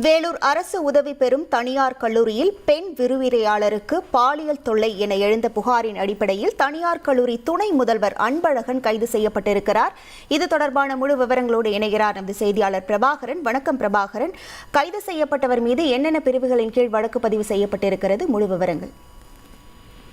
வேலூர் அரசு உதவி பெறும் தனியார் கல்லூரியில் பெண் விரிவுரையாளருக்கு பாலியல் தொல்லை என எழுந்த புகாரின் அடிப்படையில் தனியார் கல்லூரி துணை முதல்வர் அன்பழகன் கைது செய்யப்பட்டிருக்கிறார். இது தொடர்பான முழு விவரங்களோடு இணைகிறார் நமது செய்தியாளர் பிரபாகரன். வணக்கம் பிரபாகரன். கைது செய்யப்பட்டவர் மீது என்னென்ன பிரிவுகளின் கீழ் வழக்கு பதிவு செய்யப்பட்டிருக்கிறது? முழு விவரங்கள்.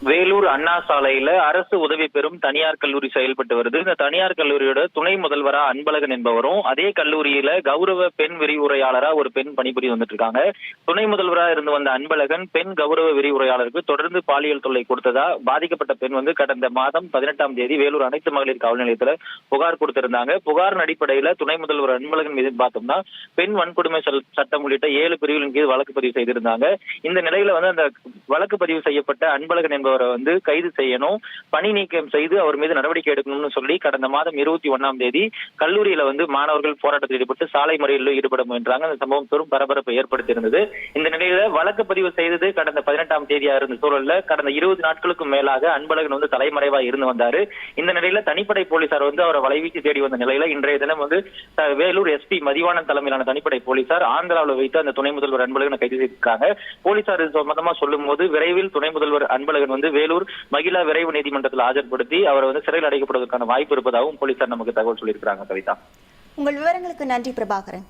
வேலூர் அண்ணா சாலையில அரசு உதவி பெறும் தனியார் கல்லூரி செயல்பட்டு வருது. இந்த தனியார் கல்லூரியோட துணை முதல்வரா அன்பழகன் என்பவரும், அதே கல்லூரியில கௌரவ பெண் விரிவுரையாளரா ஒரு பெண் பணிபுரி வந்துட்டு இருக்காங்க. துணை முதல்வரா இருந்து வந்த அன்பழகன் பெண் கௌரவ விரிவுரையாளருக்கு தொடர்ந்து பாலியல் தொல்லை கொடுத்ததா பாதிக்கப்பட்ட பெண் கடந்த மாதம் 18ஆம் தேதி வேலூர் அனைத்து மகளிர் காவல் நிலையத்துல புகார் கொடுத்திருந்தாங்க. புகாரின் அடிப்படையில துணை முதல்வர் அன்பழகன் மீது பார்த்தோம்னா பெண் வன்கொடுமை சட்டம் உள்ளிட்ட 7 பிரிவுகளின் கீழ் வழக்கு பதிவு செய்திருந்தாங்க. இந்த நிலையில அந்த வழக்கு பதிவு செய்யப்பட்ட அன்பழகன் என்பவரை கைது செய்யணும், பணி நீக்கம் செய்து அவர் மீது நடவடிக்கை எடுக்கணும்னு சொல்லி கடந்த மாதம் 21ஆம் தேதி கல்லூரியில மாணவர்கள் போராட்டத்தில் ஈடுபட்டு சாலை மறியலில் ஈடுபட முயன்றாங்க. அந்த சம்பவம் பெரும் பரபரப்பை ஏற்படுத்தி இருந்தது. இந்த நிலையில வழக்கு பதிவு செய்தது கடந்த 18ஆம் தேதியா இருந்த சூழல்ல கடந்த 20 நாட்களுக்கும் மேலாக அன்பழகன் தலைமறைவா இருந்து வந்தாரு. இந்த நிலையில தனிப்படை போலீசார் அவரை வலைவீச்சு தேடி வந்த நிலையில இன்றைய தினம் வேலூர் எஸ்பி மதிவாணன் தலைமையிலான தனிப்படை போலீசார் ஆந்திராவில் வைத்து அந்த துணை முதல்வர் அன்பழகனை கைது செய்திருக்காங்க. போலீசார் சம்பந்தமா சொல்லும் போது விரைவில் துணை முதல்வர் அன்பழகன் வேலூர் மகிழா விரைவு நீதிமன்றத்தில் ஆஜர்படுத்தி அவர் சிறையில் அடைக்கப்படுவதற்கான வாய்ப்பு இருப்பதாகவும் போலீசார் நமக்கு தகவல் சொல்லியிருக்கிறாங்க. கவிதா, உங்கள் விவரங்களுக்கு நன்றி பிரபாகரன்.